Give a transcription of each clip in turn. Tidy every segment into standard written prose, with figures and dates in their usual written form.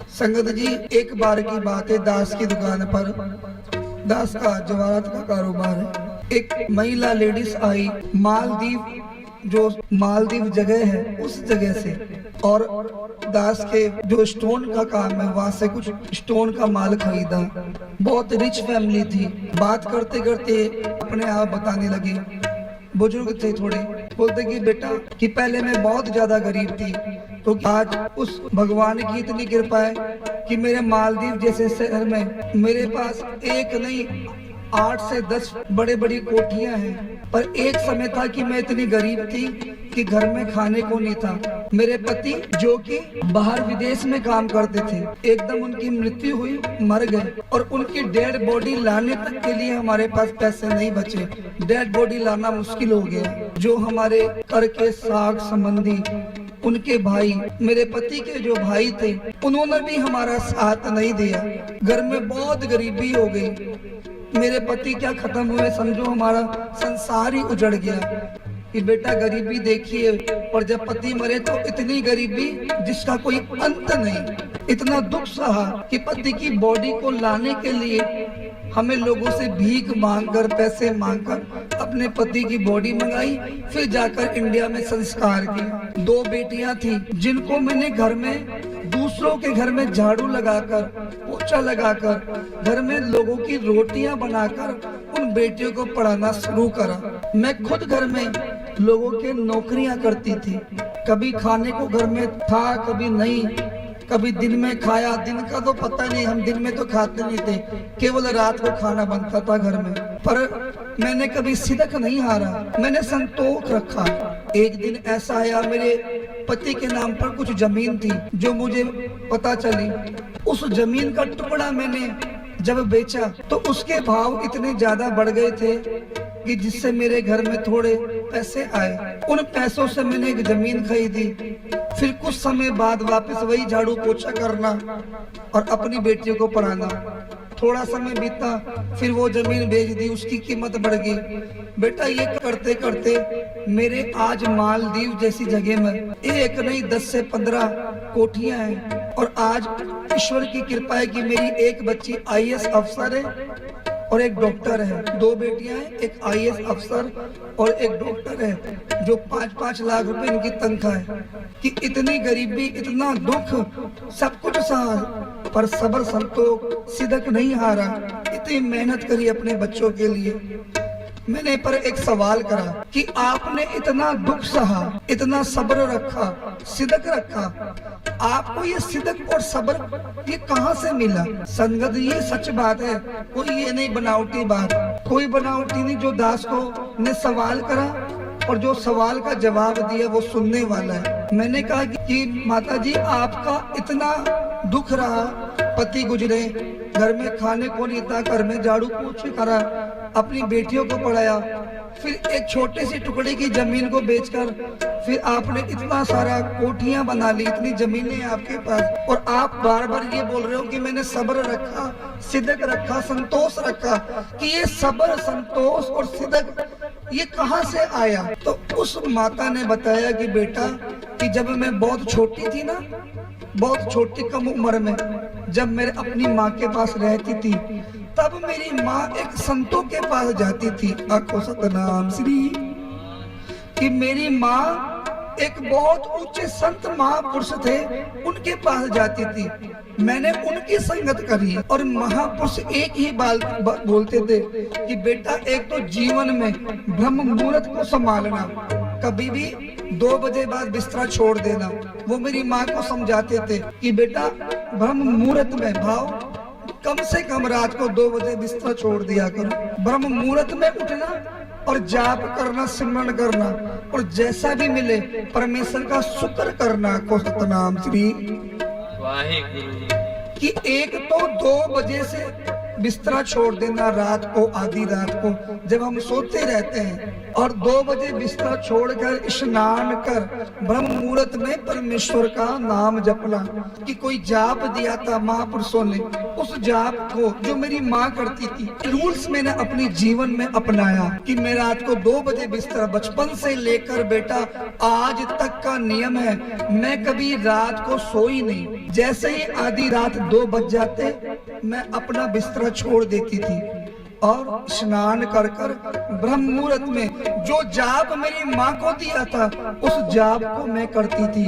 संगत जी, एक बार की बात है, दास की दुकान पर, दास का जवाहरात का कारोबार है। एक महिला लेडीज आई मालदीव, जो मालदीव जगह है उस जगह से, और दास के जो स्टोन का काम है वहां से कुछ स्टोन का माल खरीदा। बहुत रिच फैमिली थी। बात करते करते अपने आप बताने लगे, बुजुर्ग थे थोड़े, बोलते कि बेटा कि पहले मैं बहुत ज्यादा गरीब थी, तो आज उस भगवान की इतनी कृपा है कि मेरे मालदीव जैसे शहर में मेरे पास एक नहीं 8 से 10 बड़े बड़ी कोठियां हैं। पर एक समय था कि मैं इतनी गरीब थी कि घर में खाने को नहीं था। मेरे पति जो कि बाहर विदेश में काम करते थे, एकदम उनकी मृत्यु हुई, मर गए, और उनकी डेड बॉडी लाने तक के लिए हमारे पास पैसे नहीं बचे। डेड बॉडी लाना मुश्किल हो गया। जो हमारे घर के साग संबंधी, उनके भाई, मेरे पति के जो भाई थे, उन्होंने भी हमारा साथ नहीं दिया। घर में बहुत गरीबी हो गई। मेरे पति क्या खत्म हुए, समझो हमारा संसार ही उजड़ गया। कि बेटा गरीबी देखिए, और जब पति मरे तो इतनी गरीबी जिसका कोई अंत नहीं। इतना दुख सहा कि पति की बॉडी को लाने के लिए हमें लोगों से भीख मांगकर, पैसे मांगकर अपने पति की बॉडी मंगाई, फिर जाकर इंडिया में संस्कार किया। 2 बेटियां थी जिनको मैंने घर में, दूसरों के घर में झाड़ू लगाकर, पोछा लगाकर, घर में लोगों की रोटियां बनाकर उन बेटियों को पढ़ाना शुरू करा। मैं खुद घर में लोगों के नौकरियां करती थी। कभी खाने को घर में था, कभी नहीं, कभी दिन में खाया। दिन का तो पता नहीं, हम दिन में तो खाते नहीं थे, केवल रात को खाना बनता था घर में। पर मैंने कभी सिदक नहीं हारा, मैंने संतोष रखा। एक दिन ऐसा आया, मेरे पति के नाम पर कुछ जमीन थी जो मुझे पता चली। उस जमीन का टुकड़ा मैंने जब बेचा तो उसके भाव इतने ज्यादा बढ़ गए थे कि जिससे मेरे घर में थोड़े पैसे आए। उन पैसों से मैंने एक जमीन खरीदी। फिर कुछ समय बाद वापस वही झाड़ू पोछा करना और अपनी बेटियों को पढ़ाना। थोड़ा समय बीता, फिर वो जमीन बेच दी, उसकी कीमत बढ़ गई। बेटा ये करते करते मेरे आज मालदीव जैसी जगह में एक नहीं 10 से 15 कोठियां हैं। और आज ईश्वर की कृपा है कि मेरी एक बच्ची IAS अफसर है और एक डॉक्टर है। 2 बेटियां हैं, एक IAS अफसर और एक डॉक्टर है, जो 5-5 लाख रुपए इनकी तनख्वाह है। कि इतनी गरीबी, इतना दुख, सब कुछ सहा, पर सब्र संतोष, सिदक नहीं हारा। इतनी मेहनत करी अपने बच्चों के लिए। मैंने पर एक सवाल करा कि आपने इतना दुख सहा, इतना सब्र रखा, सिदक रखा, आपको ये सिदक और सब्र ये कहाँ से मिला? संगत ये सच बात है, कोई ये नहीं बनावटी बात, कोई बनावटी नहीं। जो दास को ने सवाल करा और जो सवाल का जवाब दिया वो सुनने वाला है। मैंने कहा कि माता जी आपका इतना दुख रहा, पति गुजरे, घर में खाने को नहीं था, घर में झाड़ू पोछे करा, अपनी बेटियों को पढ़ाया, फिर एक छोटे से टुकड़े की जमीन को बेचकर फिर आपने इतना सारा कोठियां बना ली, इतनी जमीनें आपके पास, और आप बार बार ये बोल रहे हो कि मैंने सब्र रखा, सिदक रखा, संतोष रखा। कि ये सब्र, संतोष और सिदक ये कहाँ से आया? तो उस माता ने बताया कि बेटा कि जब मैं बहुत छोटी थी ना, बहुत छोटी कम उम्र में, जब मेरे अपनी माँ के पास रहती थी, तब मेरी माँ एक संतों के पास जाती थी। आखो सतनाम श्री। कि मेरी माँ एक बहुत ऊंचे संत महापुरुष थे, उनके पास जाती थी। मैंने उनकी संगत करी और महापुरुष एक ही बात बोलते थे कि बेटा एक तो जीवन में ब्रह्म मुहूर्त को संभालना, कभी भी 2 बजे बाद बिस्तरा छोड़ देना। वो मेरी माँ को समझाते थे कि बेटा ब्रह्म मुहूर्त में, भाव कम से कम रात को 2 बजे बिस्तरा छोड़ दिया करो। ब्रह्म मुहूर्त में उठना और जाप करना, सिमरन करना, और जैसा भी मिले परमेश्वर का शुक्र करना। को सतनाम श्री वाहिगुरु। कि एक तो 2 बजे से बिस्तरा छोड़ देना रात को, आधी रात को जब हम सोते रहते हैं, और 2 बजे बिस्तरा छोड़कर स्नान कर ब्रह्म मुहूर्त में परमेश्वर का नाम जपना। कि कोई जाप दिया था महापुरुषों ने, उस जाप को जो मेरी माँ करती थी, रूल्स मैंने अपने जीवन में अपनाया। कि मैं रात को 2 बजे बिस्तरा, बचपन से लेकर बेटा आज तक का नियम है, मैं कभी रात को सोई नहीं। जैसे ही आधी रात 2 बज जाते मैं अपना बिस्तरा छोड़ देती थी और स्नान कर कर ब्रह्म मुहूर्त में जो जाप मेरी माँ को दिया था उस जाप को मैं करती थी।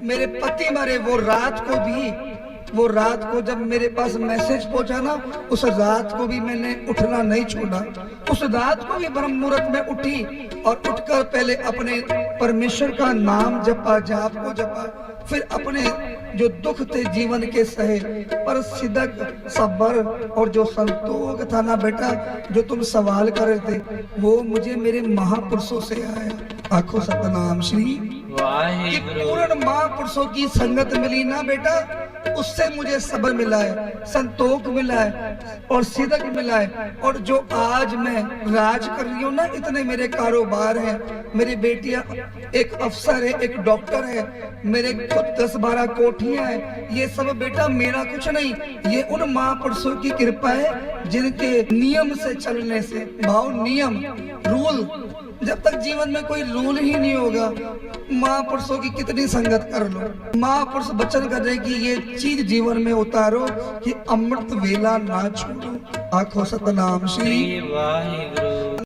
मेरे पति मरे वो रात को जब मेरे पास मैसेज पहुंचा ना, उस रात को भी मैंने उठना नहीं छोड़ा। उस रात को भी ब्रह्म मुहूर्त में उठी और उठकर पहले अपने परमेश्वर का नाम जपा, जाप को जपा, फिर अपने जो दुख थे जीवन के सहे, पर सिदक सब्र और जो संतोष था ना बेटा, जो तुम सवाल कर रहे थे, वो मुझे मेरे महापुरुषों से आया। आखो सतनाम श्री वाहिगुरु। पूर्ण महापुरुषों की संगत मिली ना बेटा, उससे मुझे सब्र मिला है, संतोष मिला है और सिदक मिला है। और जो आज मैं राज कर रही हूँ ना, इतने मेरे कारोबार हैं, मेरी बेटियां एक अफसर है, एक डॉक्टर है, मेरे खुद 10-12 कोठियां हैं, ये सब बेटा मेरा कुछ नहीं, ये उन महापुरुषों की कृपा है जिनके नियम से चलने से। भाव नियम रूल, जब तक जीवन में कोई रूल ही नहीं होगा, महापुरुषों की कितनी संगत कर लो। महापुरुष वचन कर रहे कि ये चीज जीवन में उतारो कि अमृत वेला ना छोड़ो। आखो सतनाम श्री वाहिगुरु।